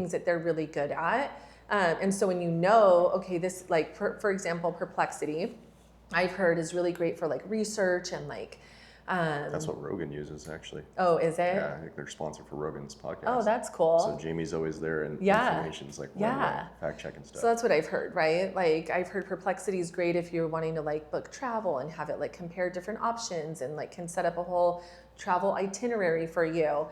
things that they're really good at. And so when you know, okay, this, like, for example, Perplexity, I've heard is really great for like research and like, That's what Rogan uses, actually. oh, is it? Yeah, I think they're sponsored for Rogan's podcast. Oh, that's cool. So Jamie's always there, and Yeah. information's like fact checking stuff. So that's what I've heard, right? Like, I've heard Perplexity is great if you're wanting to like book travel and have it like compare different options and like can set up a whole travel itinerary for you.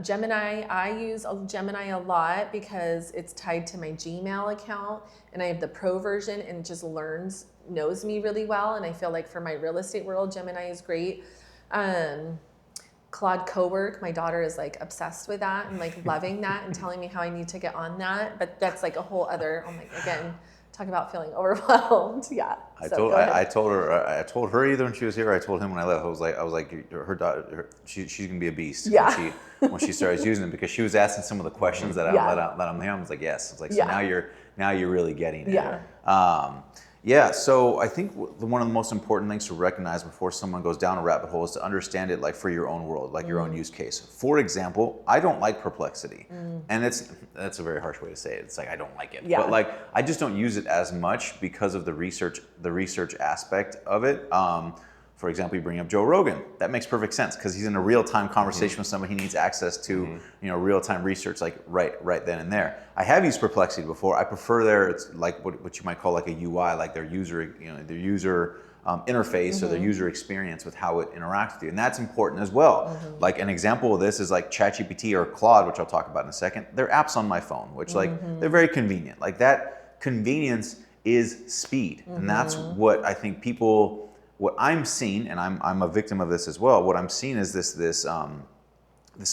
Gemini, I use Gemini a lot because it's tied to my Gmail account, and I have the pro version and it just knows me really well. And I feel like for my real estate world, Gemini is great. Claude Cowork, my daughter is like obsessed with that and like loving that and telling me how I need to get on that. But that's like a whole other, again, talk about feeling overwhelmed. Yeah. I told her either when she was here, or I told him when I left. I was like, her daughter, she's gonna be a beast. Yeah. When she starts using it, because she was asking some of the questions that I'm here. I was like, yes. I was like, so now you're really getting it. Yeah. So I think one of the most important things to recognize before someone goes down a rabbit hole is to understand it like for your own world, like your own use case. For example, I don't like Perplexity. And that's a very harsh way to say it. It's like I don't like it. Yeah. But like I just don't use it as much because of the research aspect of it. For example, you bring up Joe Rogan. That makes perfect sense because he's in a real-time conversation with somebody. He needs access to real-time research like right then and there. I have used Perplexity before. I prefer it's like what you might call like a UI, like their user interface or their user experience with how it interacts with you, and that's important as well. Like an example of this is like ChatGPT or Claude, which I'll talk about in a second. They're apps on my phone, which like they're very convenient. Like that convenience is speed, and that's what I think people. What I'm seeing, and I'm a victim of this as well. What I'm seeing is this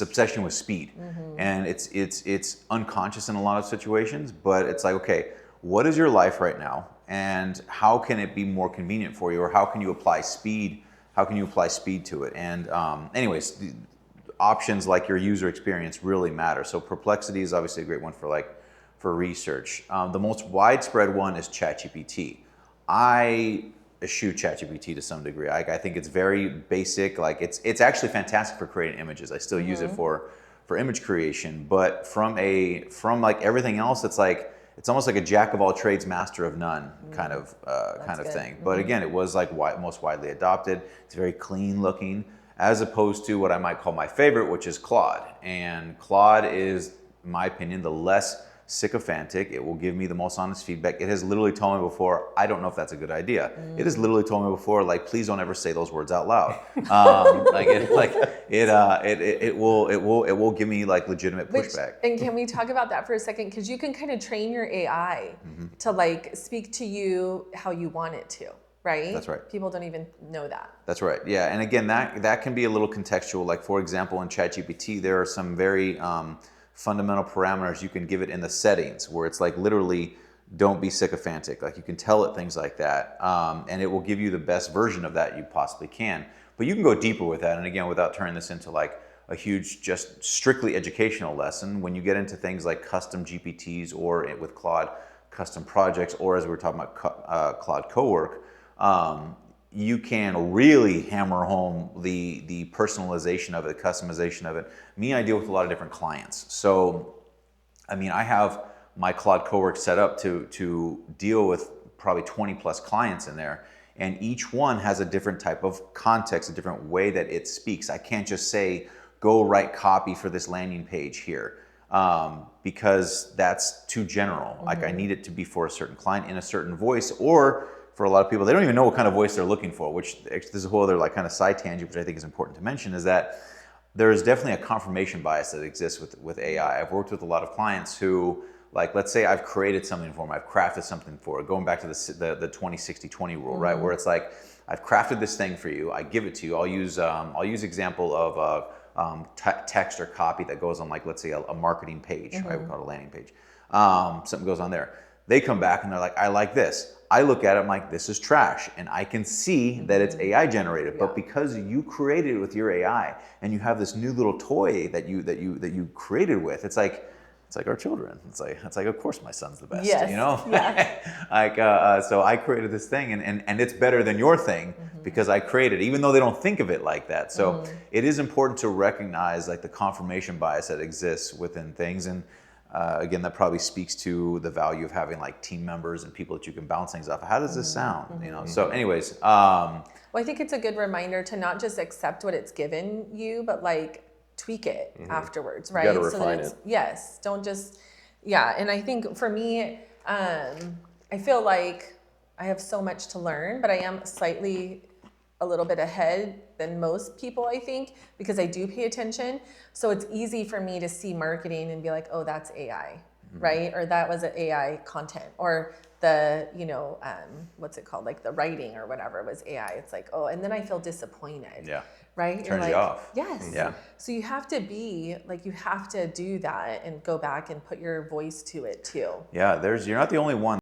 obsession with speed, and it's unconscious in a lot of situations. But it's like, okay, what is your life right now, and how can it be more convenient for you, or how can you apply speed? How can you apply speed to it? And anyways, the options like your user experience really matter. So Perplexity is obviously a great one for research. The most widespread one is ChatGPT. I eschew ChatGPT to some degree. I think it's very basic. Like it's actually fantastic for creating images. I still use it for image creation, but from like everything else, it's almost like a jack of all trades, master of none kind of thing. But again, it was like most widely adopted. It's very clean looking, as opposed to what I might call my favorite, which is Claude. And Claude is, in my opinion, the less sycophantic. It will give me the most honest feedback. It has literally told me before, I don't know if that's a good idea. It has literally told me before, like, please don't ever say those words out loud. It will give me like legitimate pushback. And can we talk about that for a second? Because you can kind of train your AI to like speak to you how you want it to, right? That's right. People don't even know that. That's right. Yeah, and again, that can be a little contextual. Like for example, in ChatGPT, there are some very fundamental parameters you can give it in the settings where it's like literally don't be sycophantic. Like you can tell it things like that, and it will give you the best version of that you possibly can. But you can go deeper with that, and again, without turning this into like a huge, just strictly educational lesson, when you get into things like custom GPTs or with Claude, custom projects, or as we were talking about Claude Cowork, you can really hammer home the personalization of it, the customization of it. Me, I deal with a lot of different clients. So, I mean, I have my Claude Cowork set up to deal with probably 20 plus clients in there. And each one has a different type of context, a different way that it speaks. I can't just say, go write copy for this landing page here, because that's too general. Like I need it to be for a certain client in a certain voice, or for a lot of people, they don't even know what kind of voice they're looking for, which there's a whole other like kind of side tangent, which I think is important to mention, is that there is definitely a confirmation bias that exists with AI. I've worked with a lot of clients who, like, let's say I've created something for them, I've crafted something for it, going back to the 20-60-20 rule, right? Where it's like, I've crafted this thing for you, I give it to you, I'll use example of text or copy that goes on, like, let's say a marketing page, right? We call it a landing page. Something goes on there. They come back and they're like, I like this. I look at it, I'm like, this is trash. And I can see that it's AI generated, but because you created it with your AI and you have this new little toy that you created with, it's like our children. It's like, of course my son's the best, you know? Yes. So I created this thing and it's better than your thing because I created it, even though they don't think of it like that. So it is important to recognize like the confirmation bias that exists within things. And Again, that probably speaks to the value of having like team members and people that you can bounce things off. How does this sound? You know. So, anyways, Well, I think it's a good reminder to not just accept what it's given you, but like tweak it afterwards, right? You gotta refine it. Yes, don't just, yeah. And I think for me, I feel like I have so much to learn, but I am slightly a little bit ahead than most people, I think, because I do pay attention. So it's easy for me to see marketing and be like, oh, that's AI, right? Or that was an AI content, or the, you know, what's it called? Like the writing or whatever was AI. It's like, oh, and then I feel disappointed. Yeah. Right? Turns you off. Yes. Yeah. So you have to be like, you have to do that and go back and put your voice to it too. Yeah, you're not the only one